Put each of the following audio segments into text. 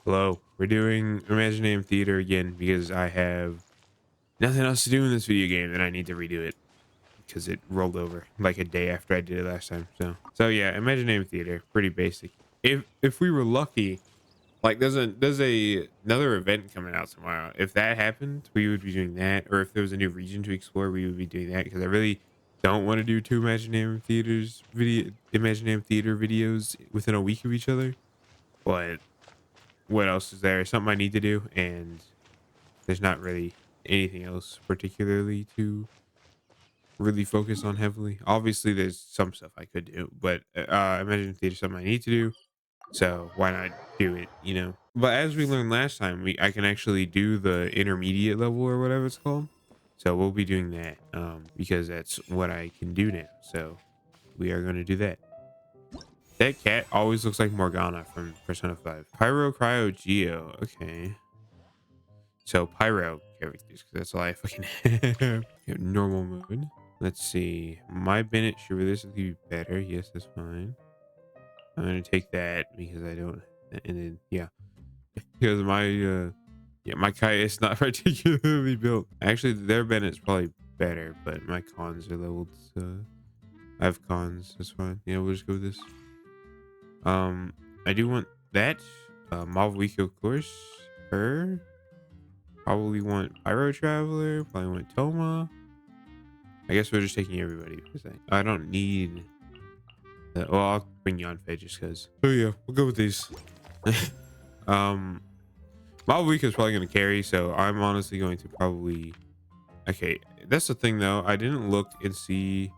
Hello, we're doing Imaginarium Theater again because I have nothing else to do in this video game and I need to redo it because it rolled over like a day after I did it last time. So yeah, Imaginarium Theater, pretty basic. If we were lucky, like there's another event coming out tomorrow. If that happened, we would be doing that. Or if there was a new region to explore, we would be doing that because I really don't want to do two Imaginarium Theater videos within a week of each other. But what else is there? Something I need to do, and there's not really anything else particularly to really focus on heavily. Obviously, there's some stuff I could do, but Imagine Theater is something I need to do, so why not do it? But as we learned last time, I can actually do the intermediate level or whatever it's called. So we'll be doing that because that's what I can do now. So we are going to do that. That cat always looks like Morgana from Persona 5. Pyro, Cryo, Geo. Okay. So Pyro characters, because that's all I fucking have. Normal mode. Let's see. My Bennett should realistically be better. Yes, that's fine. I'm going to take that because I don't... And then, yeah. Because my Kai is not particularly built. Actually, their Bennett's probably better, but my cons are leveled, so... I have cons. That's fine. Yeah, we'll just go with this. I do want that. Malvika, of course. Her. Probably want Pyro Traveler. Probably want Toma. I guess we're just taking everybody because I don't need. Well, I'll bring Yanfei just because. Oh yeah, we'll go with these. Malvika is probably going to carry, so I'm honestly going to probably. Okay, that's the thing though. I didn't look and see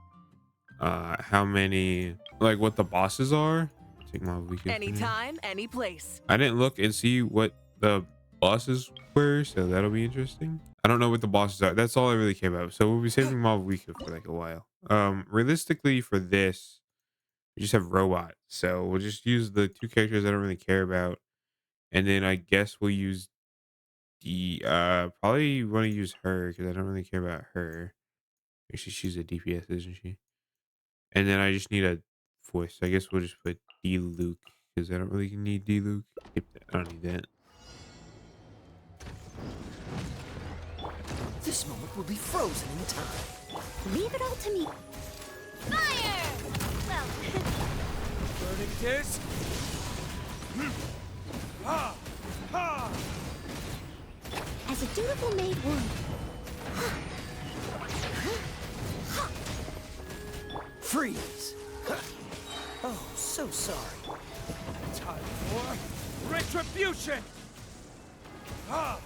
how many, like, what the bosses are. Take Malvika. Anytime, any place. I didn't look and see what the bosses were, so that'll be interesting. I don't know what the bosses are. That's all I really care about. So we'll be saving Malvika for like a while. Realistically for this, we just have Robot. So we'll just use the two characters I don't really care about. And then I guess we'll use the probably want to use her because I don't really care about her. Actually, she's a DPS, isn't she? And then I just need a voice. I guess we'll just put D Luke because I don't really need D Luke. I don't need that. This moment will be frozen in time. Leave it all to me. Fire! Well, Burning disc. Ha! Ha! as a dutiful maid would. Freeze. Oh, so sorry. Time for retribution. Ha!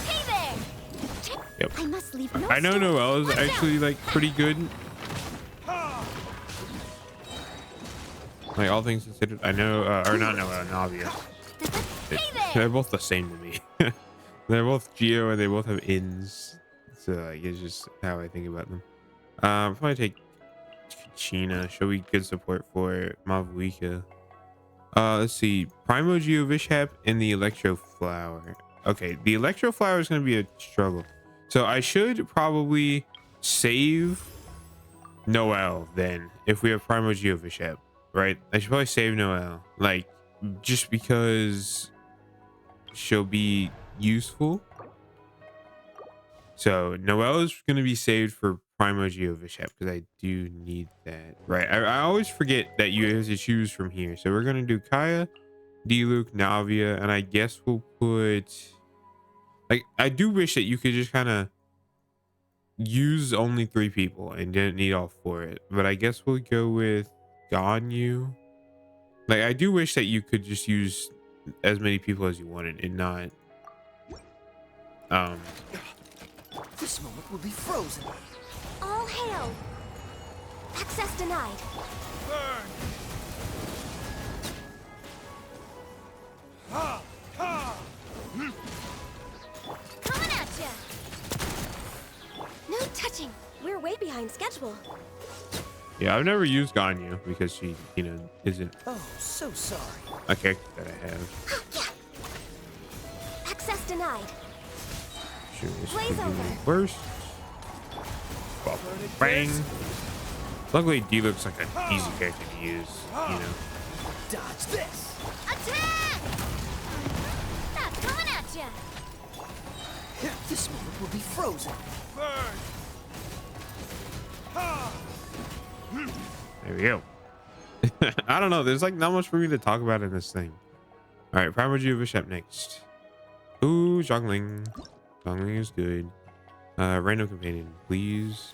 Hey there! Yep. I must leave no I know stone Noelle is unturned. actually like pretty good. Like all things considered, I know, or not Noelle, Navia. Hey there! They're both the same to me. They're both Geo and they both have ins. So like, it's just how I think about them. Probably take China. Show we good support for Malvika. Let's see. Primo Geo Vishap and the Electro Flower. Okay, the Electro Flower is going to be a struggle. So I should probably save Noelle then if we have Primo Geo Vishap, right? I should probably save Noelle, like, just because she'll be useful. So Noelle is going to be saved for Primo Geo Vishap because I do need that. Right. I always forget that you have to choose from here. So we're going to do Kaya, D-Luke, Navia, and I guess we'll put... Like, I do wish that you could just kind of use only 3 people and didn't need all 4. But I guess we'll go with Ganyu. Like, I do wish that you could just use as many people as you wanted and not... This moment will be frozen. All hail! Access denied. Burn. Ha! Ha! Coming at ya! No touching. We're way behind schedule. Yeah, I've never used Ganyu because she, isn't Oh, so sorry. a character that I have. Access denied. Sure, this Blaze could be over. worse. Bang. Luckily, D looks like an easy character to use, Dodge this. Attack! That's coming at ya. This moment will be frozen. Burn! Ha! There we go. I don't know. There's like not much for me to talk about in this thing. All right, Primal Juvish up next. Ooh, Zhongling. Zhongling is good. Random companion, please.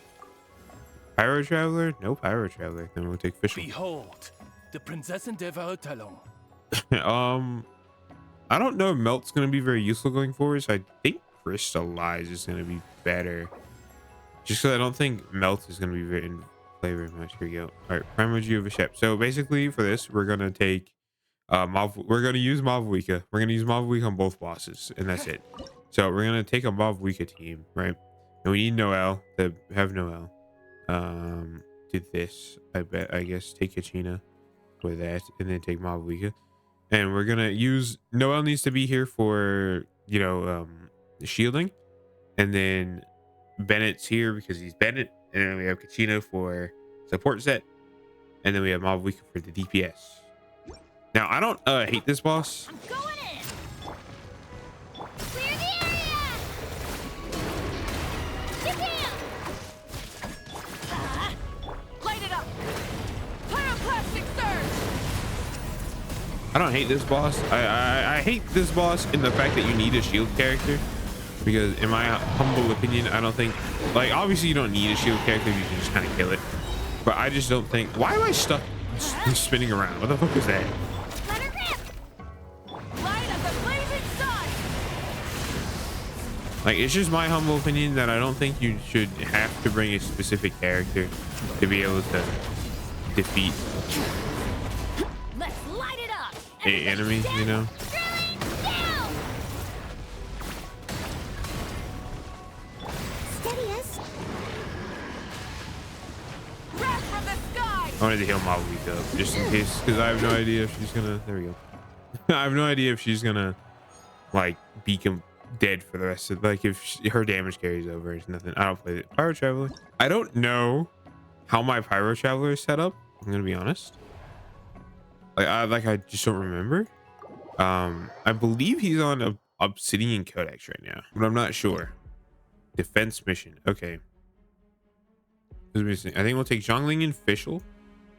Pyro Traveler? No Pyro Traveler. Then we'll take Fischl. Behold, the Prinzessin der Verurteilung. I don't know if Melt's gonna be very useful going forward, so I think Crystallize is gonna be better. Just because I don't think Melt is gonna be very in play very much. Here we go. All right, Primal Juvish. So basically for this, we're gonna take we're gonna use Mavwika. We're gonna use Mavwika on both bosses, and that's it. So we're gonna take a Mavwika team, right? And we need Noel to have Noel. Do this. I guess take Kachina for that, and then take Mavwika. And we're gonna use Noel needs to be here for the shielding, and then Bennett's here because he's Bennett, and then we have Kachina for support set, and then we have Mavwika for the DPS. Now I don't hate this boss. I'm going in. Clear the area. Japan. Light it up. Pyroclastic surge. I don't hate this boss. I hate this boss in the fact that you need a shield character, because in my humble opinion, I don't think, like, obviously you don't need a shield character, you can just kind of kill it, but I just don't think, why am I stuck spinning around? What the fuck is that? Let her rip. Light of the blazing sun. Like, it's just my humble opinion that I don't think you should have to bring a specific character to be able to defeat Let's light it up. a enemy, you know? Drilling down. Steady us. Wrath from the sky. I wanted to heal Mavwika up just in case, because I have no idea if she's gonna, there we go. I have no idea if she's gonna like become dead for the rest of, like, if her damage carries over. It's nothing. I don't play it. Pyro Traveler. I don't know how my Pyro Traveler is set up, I'm gonna be honest. I just don't remember. I believe he's on a Obsidian Codex right now, but I'm not sure. Defense mission. Okay. I think we'll take Zhongling and Fischl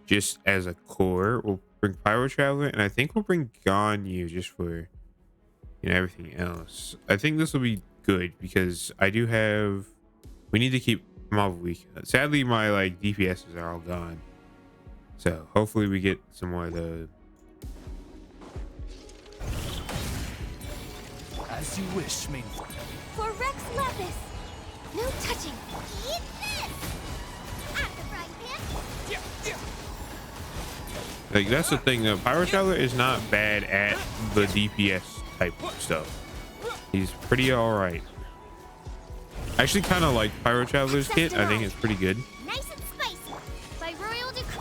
just as a core. We'll bring Pyro Traveler, and I think we'll bring Ganyu just for, you know, everything else. I think this will be good because I do have, we need to keep Mavwika. Sadly, my like DPSs are all gone. So hopefully we get some more of the. As you wish, main. For Rex Lapis. No touching. Eat this. At the frying pan. Like, that's the thing. Pyro Traveler is not bad at the DPS type stuff. He's pretty all right. I actually kind of like Pyro Traveler's kit. I think it's pretty good. Nice and spicy. By Royal Decree.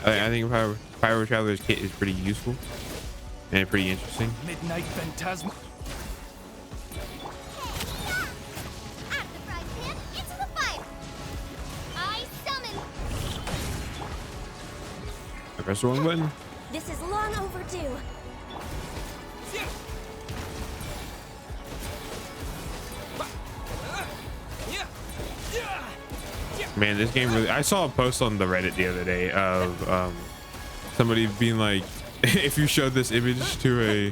I think Pyro Traveler's kit is pretty useful and pretty interesting. Midnight Phantasm. At the frying pan. Into the fire. I summon. I pressed the wrong button. This is long overdue. Man, this game really, I saw a post on the Reddit the other day of somebody being like, if you showed this image to a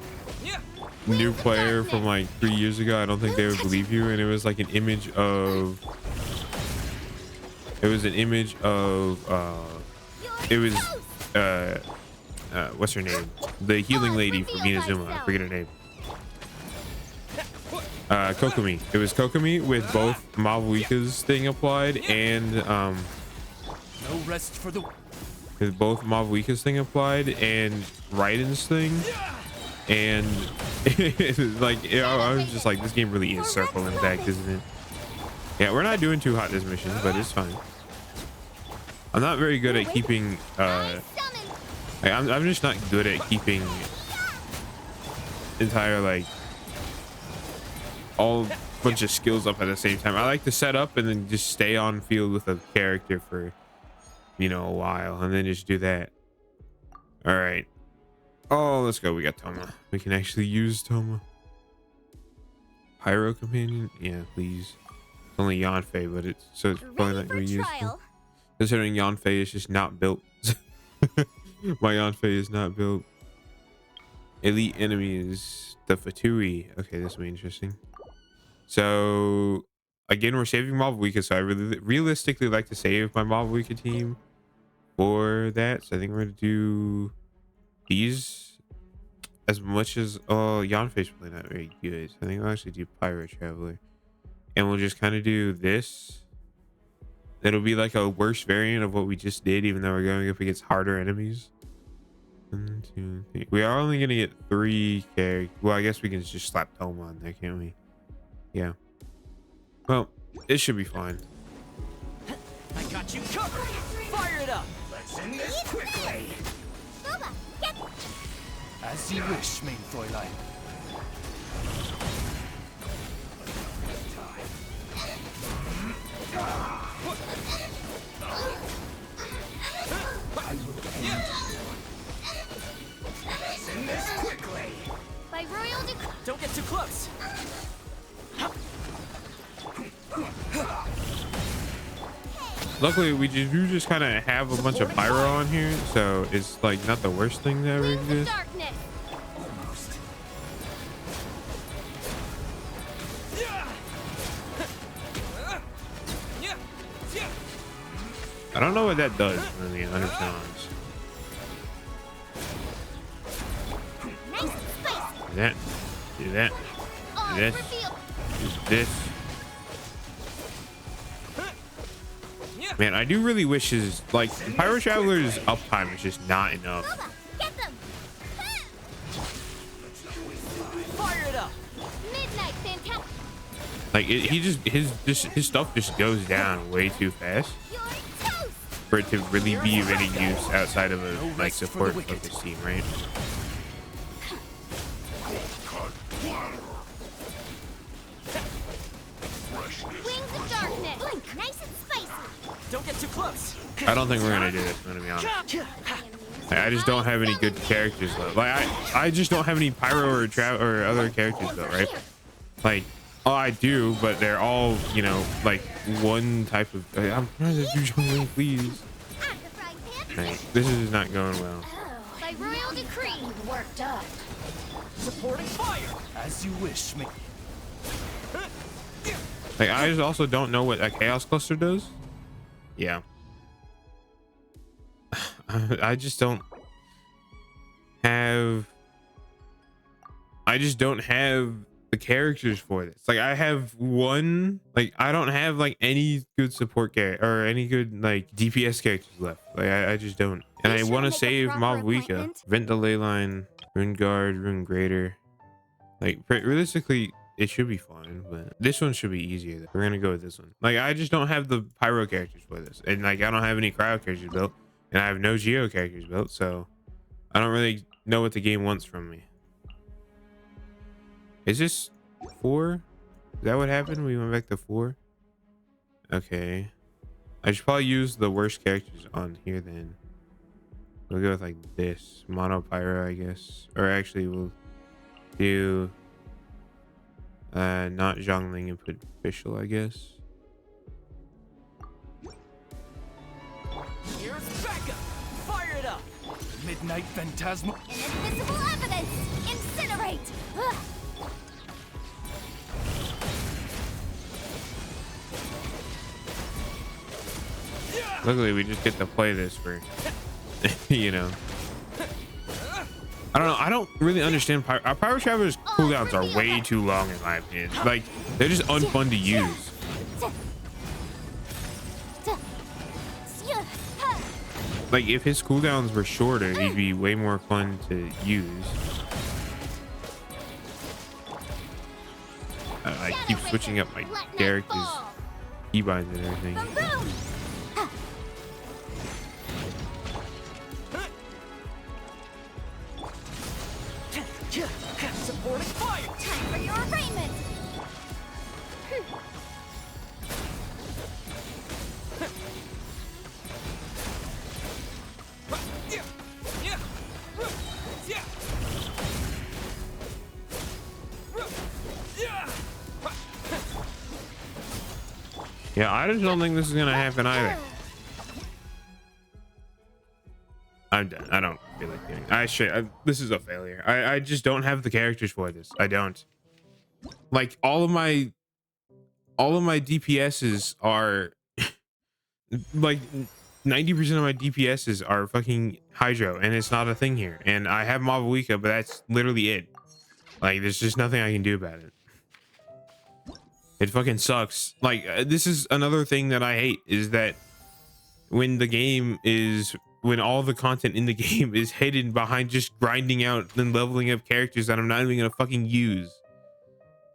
new player from like 3 years ago, I don't think they would believe you. And it was like an image of, what's her name, the healing lady from Inazuma, I forget her name. Kokomi. It was Kokomi with both Mavwika's thing applied and No rest for the. with both Mavwika's thing applied and Raiden's thing, and like, I was just like, this game really is circle impact, isn't it? Yeah, we're not doing too hot this mission, but it's fine. I'm not very good at keeping I'm just not good at keeping entire like all bunch of skills up at the same time. I like to set up and then just stay on field with a character for, you know, a while and then just do that. All right. Oh, let's go. We got Toma. We can actually use Toma. Pyro companion? Yeah, please. It's only Yanfei, but it's so it's probably Ready not for going to be useful. trial? Considering Yanfei is just not built. My Yanfei is not built. Elite enemy is the Fatui. Okay, this will be interesting. So again, we're saving Mob Weeka, so I really realistically like to save my Mob Weeka team for that. So I think we're gonna do these as much as Yanfei's probably not very good. So I think I'll actually do Pyro Traveler. And we'll just kind of do this. It'll be like a worse variant of what we just did, even though we're going up against harder enemies. 1, 2, 3. We are only gonna get 3 characters. Well, I guess we can just slap Toma on there, can't we? Yeah. Well, it should be fine. I got you covered. Fire it up. Let's end this quickly. Boba, get As you wish, main Fräulein. Let's end this quickly. by royal decree. Don't get too close. Luckily, we do just kind of have a bunch of pyro on here, so it's like not the worst thing that ever Wings of exists. darkness. Almost. I don't know what that does, really, 100%. honest. Nice and spicy. Do that. Do that. All This. revealed. Do this. Man, I do really wish his like Pyro Traveler's uptime is just not enough. Boba, get them. Fire it up. Midnight fantastic. Like he just his stuff just goes down way too fast You're toast. for it to really be of any use outside of a like support focus team, right? Wings of darkness. Blink. Nice and spicy. Don't get too close. I don't think we're gonna do this. I'm gonna be honest. Like, I just don't have any good characters left. Like I just don't have any pyro or other characters though, right? Like, oh, I do, but they're all, you know, like one type of. I'm trying to do something, please. At the frying pan. Right, this is not going well. By royal decree. Worked up. Supporting fire. As you wish, main. Like, I just also don't know what a chaos cluster does. Yeah. I just don't have the characters for this. Like, I have one, like, I don't have like any good support character or any good like DPS characters left. Like, I just don't. And Be I sure want to to make a save proper Mob Weeka, appointment. Vent the Ley Line, Rune Guard, Rune Grader. Like, realistically, it should be fine, but this one should be easier though. We're gonna go with this one. Like, I just don't have the pyro characters for this, and like I don't have any cryo characters built, and I have no geo characters built, so I don't really know what the game wants from me. Is this 4? Is that what happened? We went back to 4. Okay, I should probably use the worst characters on here then. We'll go with like this mono pyro, I guess, or actually we'll do not Zhongling and put official, I guess. Here's backup. Fire it up. Midnight Phantasmal. Invisible evidence. Incinerate. Ugh. Luckily, we just get to play this for, you know. I don't know. I don't really understand. Pyro Traveler's cooldowns are way too long, in my opinion. Like, they're just unfun to use. Like, if his cooldowns were shorter, he'd be way more fun to use. I keep switching up my characters, keybinds, and everything. Boom. Supporting fire. Time for your arraignment. Yeah, I just don't think this is gonna happen either. I'm done. I don't feel like doing. This is a failure. I just don't have the characters for this. I don't. Like all of my DPSs are like 90% of my DPSs are fucking Hydro, and it's not a thing here. And I have Mavuika, but that's literally it. Like, there's just nothing I can do about it. It fucking sucks. Like, this is another thing that I hate, is that when all the content in the game is hidden behind just grinding out and leveling up characters that I'm not even gonna fucking use.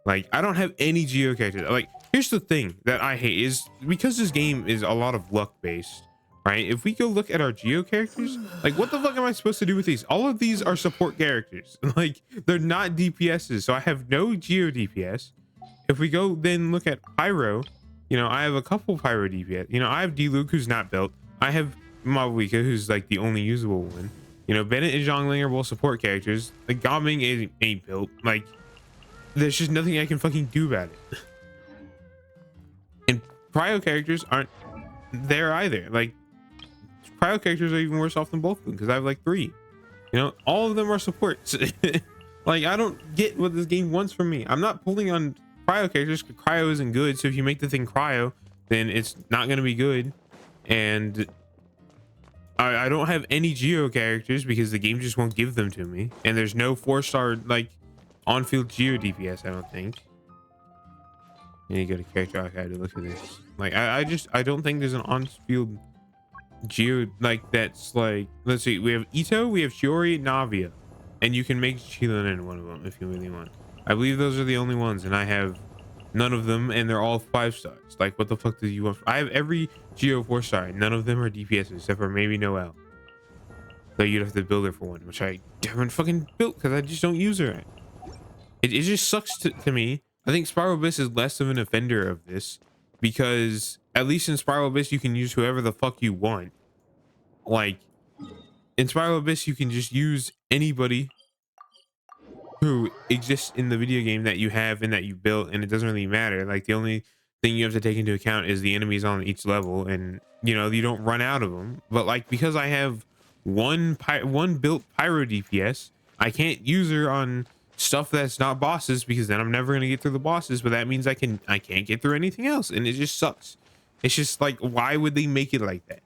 Like, I don't have any Geo characters. Like, here's the thing that I hate is because this game is a lot of luck based, right? If we go look at our Geo characters, like, what the fuck am I supposed to do with these? All of these are support characters. Like, they're not DPSs, so I have no Geo DPS. If we go then look at Pyro, you know, I have a couple Pyro DPS. You know, I have D-Luke, who's not built. I have Mavuika, who's like the only usable one. You know, Bennett and Zhongling are both support characters. Like, Gaming ain't built. Like, there's just nothing I can fucking do about it. And Prio characters aren't there either. Like, Prio characters are even worse off than both of them because I have like 3. You know, all of them are supports. Like, I don't get what this game wants from me. I'm not pulling on Cryo characters because Cryo isn't good. So if you make the thing Cryo, then it's not going to be good. And I don't have any Geo characters because the game just won't give them to me. And there's no 4-star like on-field Geo DPS, I don't think. And you go to character archive to look at this. Like, I don't think there's an on-field Geo like that's like, let's see, we have Ito, we have Shiori, Navia, and you can make Chilin in one of them if you really want. I believe those are the only ones, and I have none of them, and they're all 5 stars. Like, what the fuck do you want? I have every Geo 4-star, and none of them are DPS except for maybe Noelle. So you'd have to build her for one, which I haven't fucking built because I just don't use her. It just sucks to me. I think Spiral Abyss is less of an offender of this because at least in Spiral Abyss you can use whoever the fuck you want. Like, in Spiral Abyss you can just use anybody who exists in the video game that you have and that you built, and it doesn't really matter. Like, the only thing you have to take into account is the enemies on each level, and you know, you don't run out of them. But like, because I have one built Pyro DPS, I can't use her on stuff that's not bosses because then I'm never gonna get through the bosses. But that means I can't get through anything else, and it just sucks. It's just like, why would they make it like that?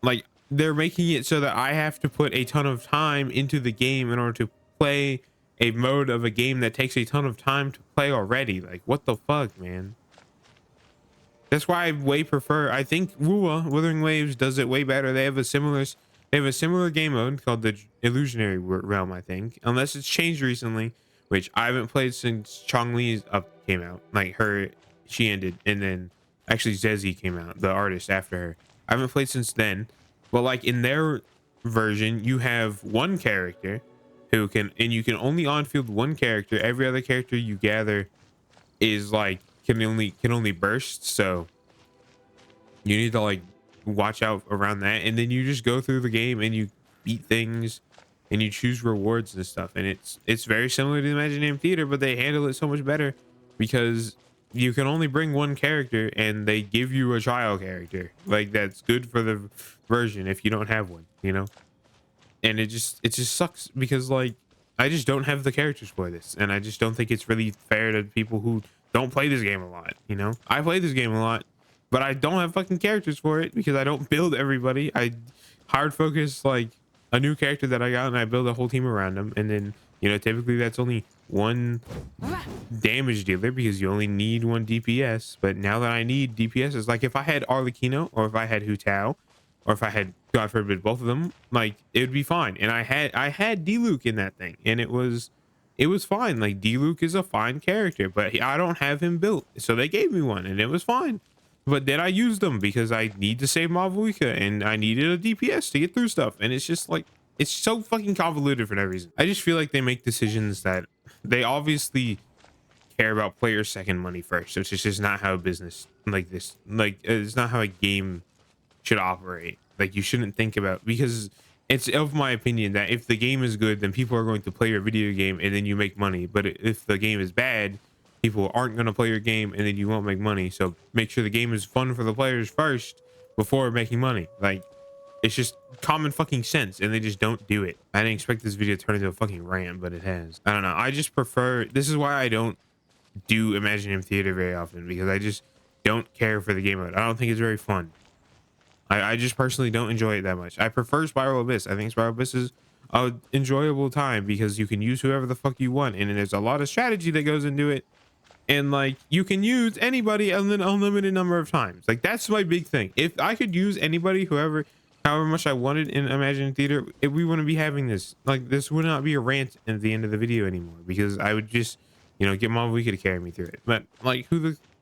Like, they're making it so that I have to put a ton of time into the game in order to play a mode of a game that takes a ton of time to play already. Like, what the fuck, man? That's why I way prefer, I think Wuwa, Wuthering Waves, does it way better. They have a similar game mode called the Illusionary Realm, I think, unless it's changed recently, which I haven't played since Chong-Li's came out. Like, she ended, and then actually Zezi came out, the artist after her. I haven't played since then, but like, in their version, you have one character who can, and you can only on-field one character. Every other character you gather is like, can only burst. So you need to like watch out around that, and then you just go through the game and you beat things and you choose rewards and stuff. And it's very similar to the Imaginarium Theater, but they handle it so much better because you can only bring one character and they give you a trial character. Like, that's good for the version if you don't have one, you know? And it just sucks because, like, I just don't have the characters for this, and I just don't think it's really fair to people who don't play this game a lot, you know? I play this game a lot, but I don't have fucking characters for it because I don't build everybody. I hard focus like a new character that I got, and I build a whole team around them, and then, you know, typically that's only one damage dealer because you only need one DPS. But now that I need DPS, it's like, if I had Arlecchino, or if I had Hu Tao, or if I had, God forbid, both of them, like, it would be fine. And I had D-Luke in that thing, and it was fine. Like, D-Luke is a fine character, but I don't have him built, so they gave me one, and it was fine. But then I used them because I need to save Mavuika, and I needed a DPS to get through stuff, and it's just like, it's so fucking convoluted for no reason. I just feel like they make decisions that they obviously care about player second money first. So it's just not how a business like this, like, it's not how a game should operate. Like, you shouldn't think about, because it's of my opinion that if the game is good, then people are going to play your video game and then you make money. But if the game is bad, people aren't going to play your game and then you won't make money. So make sure the game is fun for the players first before making money. Like, it's just common fucking sense, and they just don't do it. I didn't expect this video to turn into a fucking rant, but it has. I don't know. I just prefer, this is why I don't do Imaginarium Theater very often, because I just don't care for the game mode. I don't think it's very fun. I just personally don't enjoy it that much. I prefer Spiral Abyss. I think Spiral Abyss is a enjoyable time because you can use whoever the fuck you want, and there's a lot of strategy that goes into it. And like, you can use anybody an unlimited number of times. Like, that's my big thing. If I could use anybody, however much I wanted in Imaginarium Theater, we wouldn't be having this. Like, this would not be a rant at the end of the video anymore, because I would just, you know, get Mob Wiki to carry me through it. But like,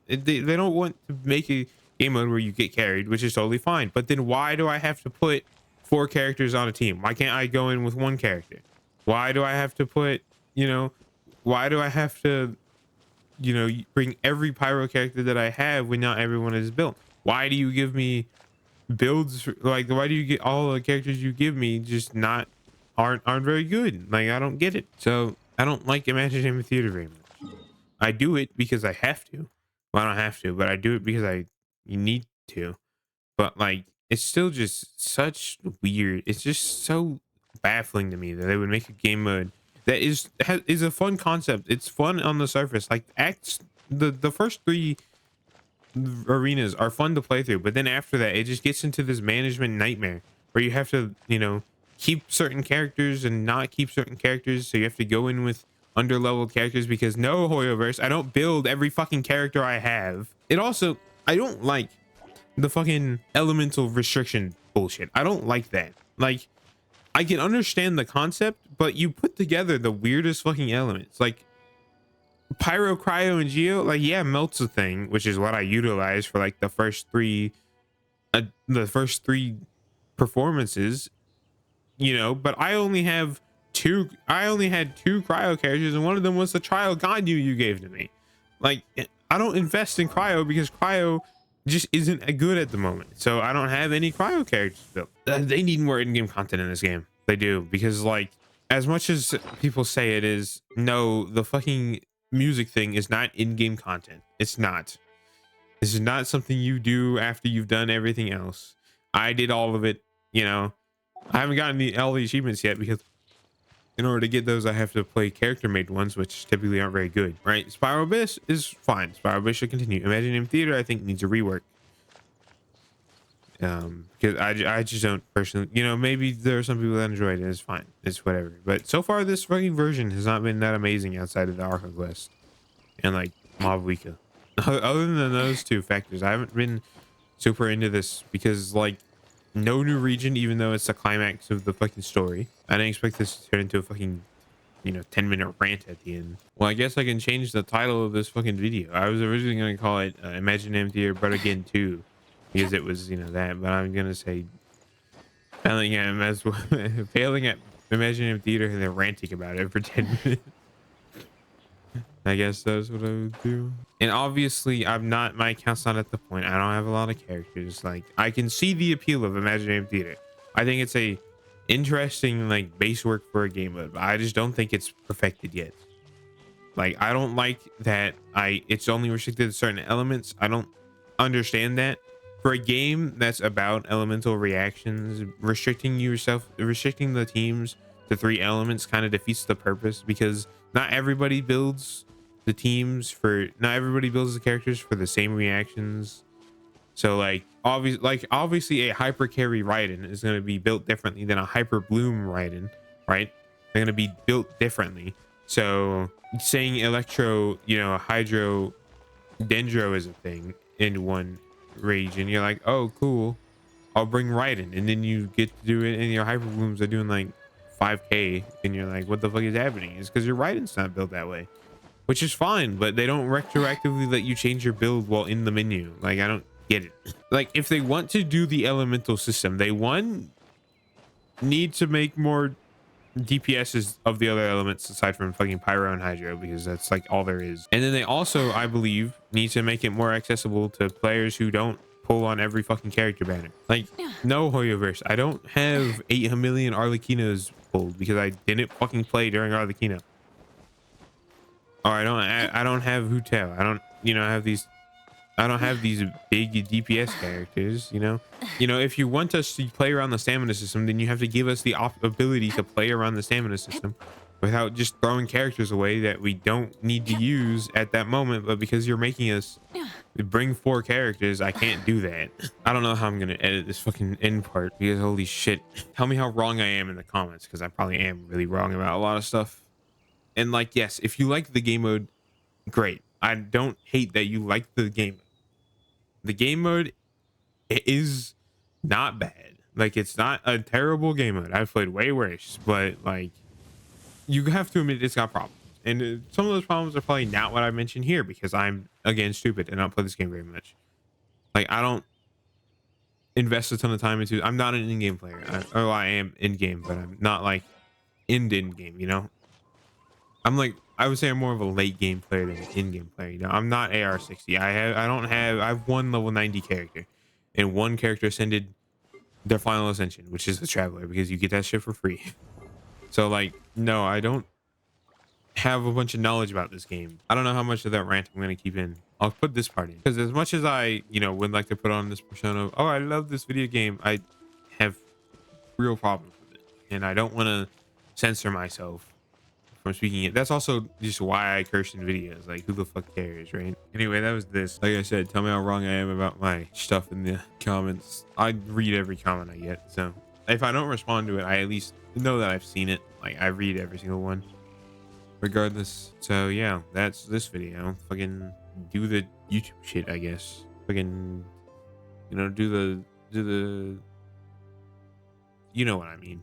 they don't want to make a game mode where you get carried, which is totally fine. But then why do I have to put 4 characters on a team? Why can't I go in with 1 character? Why do I have to put, you know, why do I have to, you know, bring every pyro character that I have when not everyone is built? Why do you give me builds, like, why do you get all the characters you give me just aren't very good? Like, I don't get it. So I don't like Imaginarium Theater very much. I do it because I have to. Well, I don't have to, but I do it because you need to. But like, it's still just such weird. It's just so baffling to me that they would make a game mode that is a fun concept. It's fun on the surface. Like, the first 3 arenas are fun to play through, but then after that, it just gets into this management nightmare where you have to, you know, keep certain characters and not keep certain characters. So you have to go in with underleveled characters because no, Hoyoverse, I don't build every fucking character I have. It also, I don't like the fucking elemental restriction bullshit. I don't like that. Like, I can understand the concept, but you put together the weirdest fucking elements. Like, Pyro, Cryo, and Geo, like, yeah, melt's a thing, which is what I utilize for like the first 3 performances, you know. But I only had 2 cryo characters, and one of them was the trial Ganyu you gave to me. Like, I don't invest in cryo because cryo just isn't good at the moment, so I don't have any cryo characters built. They need more in-game content in this game. They do, because like, as much as people say it is, no, the fucking music thing is not in-game content. It's not. This is not something you do after you've done everything else. I did all of it, you know. I haven't gotten all the achievements yet because in order to get those, I have to play character made ones, which typically aren't very good, right? Spiral Abyss is fine. Spiral Abyss should continue. Imaginarium Theater, I think, needs a rework. Because I just don't personally, you know, maybe there are some people that enjoy it and it's fine. It's whatever. But so far, this fucking version has not been that amazing outside of the Arca Quest and like Mob Wika. Other than those 2 factors, I haven't been super into this because, like, no new region, even though it's the climax of the fucking story. I didn't expect this to turn into a fucking, you know, 10-minute rant at the end. Well, I guess I can change the title of this fucking video. I was originally going to call it Imaginarium Theater, but again 2, because it was, you know, that. But I'm going to say failing at Imaginarium Theater and then ranting about it for 10 minutes. I guess that's what I would do. And obviously, my account's not at the point. I don't have a lot of characters. Like, I can see the appeal of Imaginarium Theater. I think it's a interesting, like, base work for a game mode, but I just don't think it's perfected yet. Like, I don't like that it's only restricted to certain elements. I don't understand that. For a game that's about elemental reactions, restricting the teams to 3 elements kind of defeats the purpose, because not everybody builds the characters for the same reactions. So like, obviously a hyper carry Raiden is going to be built differently than a hyper bloom Raiden, right? They're going to be built differently. So saying electro, you know, hydro, dendro is a thing in one rage, and you're like, oh cool, I'll bring Raiden, and then you get to do it and your hyper blooms are doing like 5k, and you're like, what the fuck is happening? It's because your Raiden's not built that way, which is fine, but they don't retroactively let you change your build while in the menu. Like, I don't get it. Like, if they want to do the elemental system, they need to make more DPSs of the other elements aside from fucking pyro and hydro, because that's like all there is. And then they also, I believe, need to make it more accessible to players who don't pull on every fucking character banner. Like, no, Hoyoverse, I don't have 8 million Arlequinos pulled because I didn't fucking play during Arlequino. Or I don't have Hutel. I don't, I don't have these big DPS characters, if you want us to play around the stamina system, then you have to give us the ability to play around the stamina system without just throwing characters away that we don't need to use at that moment. But because you're making us bring 4 characters, I can't do that. I don't know how I'm going to edit this fucking end part because holy shit. Tell me how wrong I am in the comments, because I probably am really wrong about a lot of stuff. And like, yes, if you like the game mode, great. I don't hate that you like the game. The game mode is not bad. Like, it's not a terrible game mode. I've played way worse, but like, you have to admit it's got problems. And some of those problems are probably not what I mentioned here because I'm, again, stupid and don't play this game very much. Like, I don't invest a ton of time into. I'm not an in-game player. I am in-game, but I'm not like in-game. I'm like, I would say I'm more of a late game player than an in-game player. I'm not AR60. I have one level 90 character, and one character ascended their final ascension, which is the Traveler, because you get that shit for free. So like, no, I don't have a bunch of knowledge about this game. I don't know how much of that rant I'm gonna keep in. I'll put this part in because as much as I, would like to put on this persona of, oh, I love this video game, I have real problems with it, and I don't want to censor myself from speaking it. That's also just why I curse in videos. Like, who the fuck cares, right? Anyway, that was this. Like I said, tell me how wrong I am about my stuff in the comments. I read every comment I get, so if I don't respond to it, I at least know that I've seen it. Like, I read every single one regardless. So yeah, that's this video. Fucking do the YouTube shit, I guess. Fucking, do the you know what I mean.